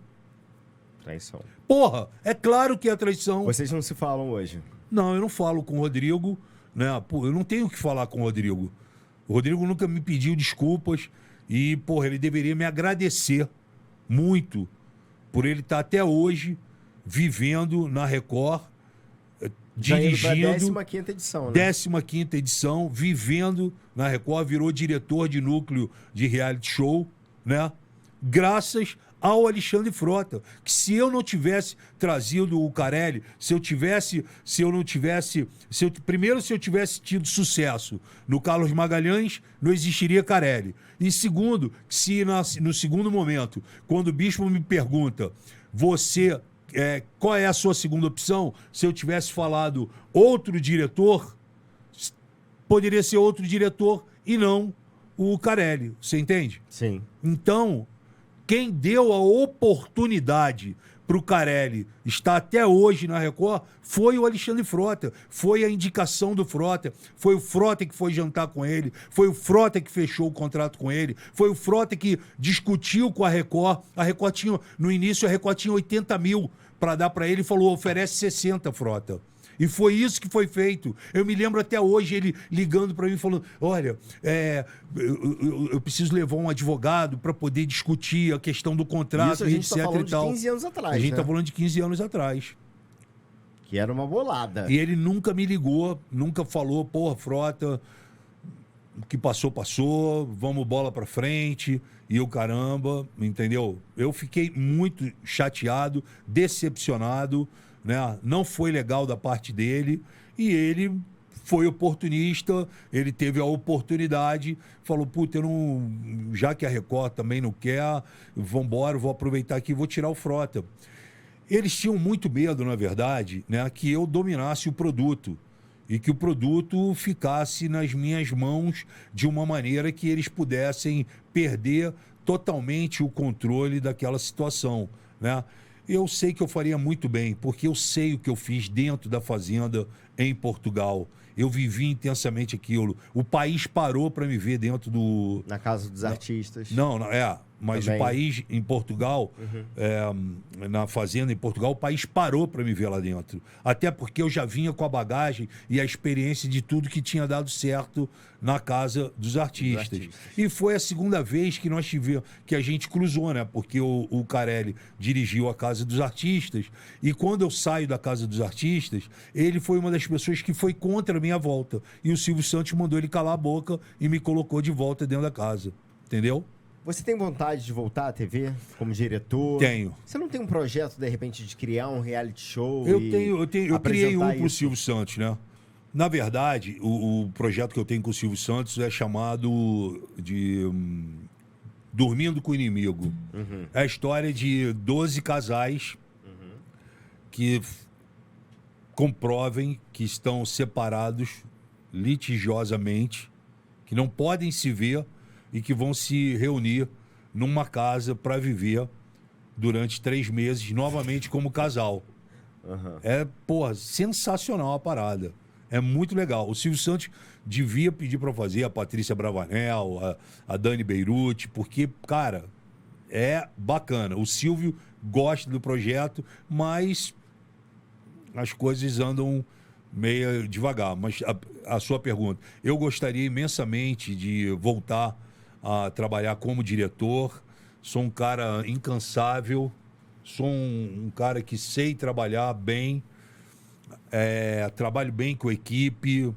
Speaker 1: Traição.
Speaker 2: Porra, é claro que é traição.
Speaker 1: Vocês não se falam hoje?
Speaker 2: Não, eu não falo com o Rodrigo, né? Pô, eu não tenho o que falar com o Rodrigo. O Rodrigo nunca me pediu desculpas e, porra, ele deveria me agradecer muito por ele estar até hoje vivendo na Record, dirigindo.
Speaker 1: 15ª edição, né?
Speaker 2: 15ª edição, vivendo na Record, virou diretor de núcleo de reality show, né? Graças ao Alexandre Frota, que se eu não tivesse trazido o Carelli, se eu tivesse tido sucesso no Carlos Magalhães, não existiria Carelli. E segundo, se no segundo momento, quando o Bispo me pergunta, qual é a sua segunda opção? Se eu tivesse falado outro diretor, poderia ser outro diretor e não o Carelli. Você entende?
Speaker 1: Sim.
Speaker 2: Então, quem deu a oportunidade para o Carelli estar até hoje na Record foi o Alexandre Frota. Foi a indicação do Frota. Foi o Frota que foi jantar com ele. Foi o Frota que fechou o contrato com ele. Foi o Frota que discutiu com a Record. No início, a Record tinha 80 mil para dar para ele e falou, oferece 60, Frota. E foi isso que foi feito. Eu me lembro até hoje ele ligando para mim falando, olha, eu preciso levar um advogado para poder discutir a questão do contrato,
Speaker 1: isso a gente
Speaker 2: etc.
Speaker 1: tá falando
Speaker 2: e tal.
Speaker 1: de 15 anos atrás,
Speaker 2: A gente
Speaker 1: né?
Speaker 2: tá falando de 15 anos atrás.
Speaker 1: Que era uma bolada.
Speaker 2: E ele nunca me ligou, nunca falou, porra, Frota, o que passou, vamos bola pra frente, e o caramba, entendeu? Eu fiquei muito chateado, decepcionado, né? Não foi legal da parte dele, e ele foi oportunista, ele teve a oportunidade, falou, puta, já que a Record também não quer, vambora, vou aproveitar aqui e vou tirar o Frota. Eles tinham muito medo, na verdade, né, que eu dominasse o produto e que o produto ficasse nas minhas mãos de uma maneira que eles pudessem perder totalmente o controle daquela situação, né? Eu sei que eu faria muito bem, porque eu sei o que eu fiz dentro da fazenda em Portugal. Eu vivi intensamente aquilo. O país parou para me ver dentro do...
Speaker 1: Na casa dos artistas.
Speaker 2: Não, mas
Speaker 1: Também.
Speaker 2: o país em Portugal, na fazenda em Portugal, o país parou para me ver lá dentro. Até porque eu já vinha com a bagagem e a experiência de tudo que tinha dado certo na casa dos artistas. E foi a segunda vez que nós tivemos, que a gente cruzou, né? Porque o Carelli dirigiu a Casa dos Artistas e quando eu saio da Casa dos Artistas, ele foi uma das pessoas que foi contra a minha volta. E o Silvio Santos mandou ele calar a boca e me colocou de volta dentro da casa. Entendeu?
Speaker 1: Você tem vontade de voltar à TV como diretor?
Speaker 2: Tenho.
Speaker 1: Você não tem um projeto, de repente, de criar um reality show?
Speaker 2: Eu criei um pro
Speaker 1: isso?
Speaker 2: Silvio Santos, né? Na verdade, o projeto que eu tenho com o Silvio Santos é chamado de Dormindo com o Inimigo. É a história de 12 casais que comprovem que estão separados litigiosamente, que não podem se ver e que vão se reunir numa casa para viver durante 3 meses, novamente como casal. É, sensacional a parada. É muito legal. O Silvio Santos devia pedir para fazer, a Patrícia Bravanel, a Dani Beirute, porque, cara, é bacana. O Silvio gosta do projeto, mas as coisas andam meio devagar. Mas a sua pergunta, eu gostaria imensamente de voltar a trabalhar como diretor. Sou um cara incansável, sou um cara que sei trabalhar bem, trabalho bem com a equipe,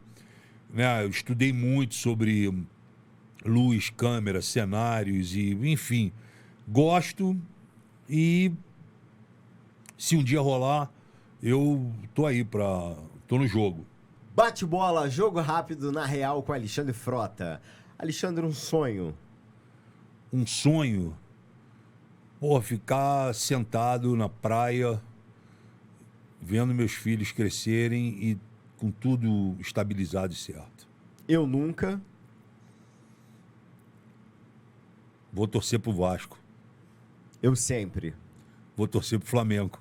Speaker 2: né? Eu estudei muito sobre luz, câmera, cenários e, enfim, gosto e se um dia rolar, eu tô aí tô no jogo.
Speaker 1: Bate-bola, jogo rápido na Real com Alexandre Frota. Alexandre, um sonho.
Speaker 2: Um sonho? Ficar sentado na praia, vendo meus filhos crescerem e com tudo estabilizado e certo.
Speaker 1: Eu nunca.
Speaker 2: Vou torcer pro Vasco.
Speaker 1: Eu sempre.
Speaker 2: Vou torcer pro Flamengo.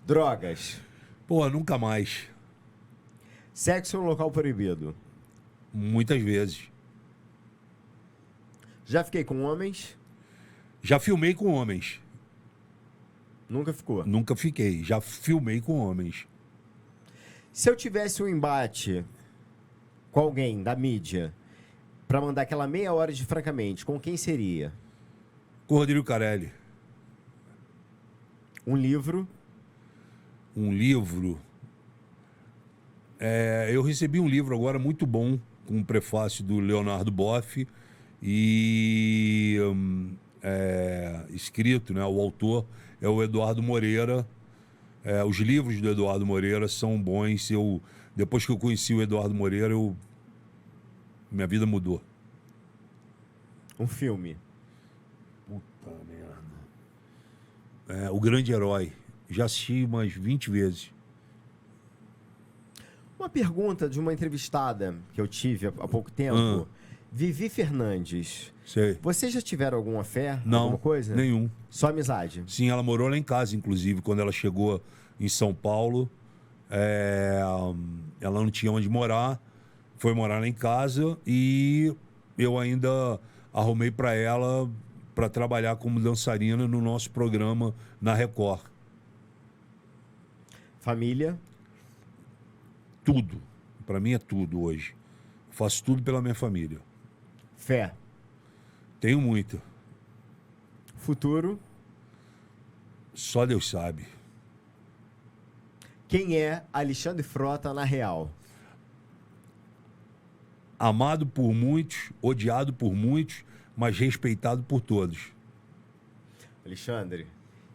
Speaker 1: Drogas.
Speaker 2: Nunca mais.
Speaker 1: Sexo no local proibido.
Speaker 2: Muitas vezes.
Speaker 1: Já fiquei com homens.
Speaker 2: Já filmei com homens.
Speaker 1: Nunca ficou.
Speaker 2: Nunca fiquei. Já filmei com homens.
Speaker 1: Se eu tivesse um embate com alguém da mídia pra mandar aquela meia hora de Francamente, com quem seria?
Speaker 2: Com o Rodrigo Carelli.
Speaker 1: Um livro.
Speaker 2: Um livro. Eu recebi um livro agora muito bom, com um prefácio do Leonardo Boff e escrito, né? O autor é o Eduardo Moreira. Os livros do Eduardo Moreira são bons. Depois que eu conheci o Eduardo Moreira, minha vida mudou.
Speaker 1: Um filme.
Speaker 2: Puta merda. O Grande Herói. Já assisti umas 20 vezes.
Speaker 1: Uma pergunta de uma entrevistada que eu tive há pouco tempo. Vivi Fernandes.
Speaker 2: Sei.
Speaker 1: Vocês já tiveram alguma fé?
Speaker 2: Não,
Speaker 1: alguma coisa?
Speaker 2: nenhum.
Speaker 1: Só amizade?
Speaker 2: Sim, ela morou lá em casa, inclusive, quando ela chegou em São Paulo. Ela não tinha onde morar, foi morar lá em casa e eu ainda arrumei para ela para trabalhar como dançarina no nosso programa na Record.
Speaker 1: Família?
Speaker 2: Tudo. Para mim é tudo hoje. Faço tudo pela minha família.
Speaker 1: Fé?
Speaker 2: Tenho muita.
Speaker 1: Futuro?
Speaker 2: Só Deus sabe.
Speaker 1: Quem é Alexandre Frota na Real?
Speaker 2: Amado por muitos, odiado por muitos, mas respeitado por todos.
Speaker 1: Alexandre,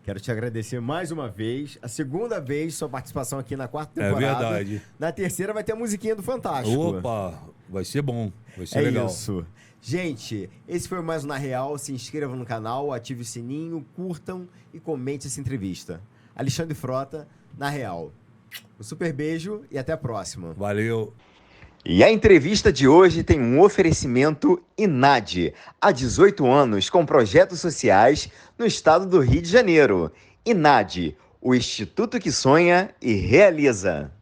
Speaker 1: quero te agradecer mais uma vez. A segunda vez sua participação aqui na 4ª temporada.
Speaker 2: É verdade.
Speaker 1: Na 3ª vai ter a musiquinha do Fantástico.
Speaker 2: Opa, vai ser bom. Vai ser legal.
Speaker 1: É isso. Gente, esse foi mais um Na Real. Se inscrevam no canal, ative o sininho, curtam e comente essa entrevista. Alexandre Frota, Na Real. Um super beijo e até a próxima.
Speaker 2: Valeu.
Speaker 1: E a entrevista de hoje tem um oferecimento INAD, há 18 anos com projetos sociais no estado do Rio de Janeiro. INAD, o instituto que sonha e realiza.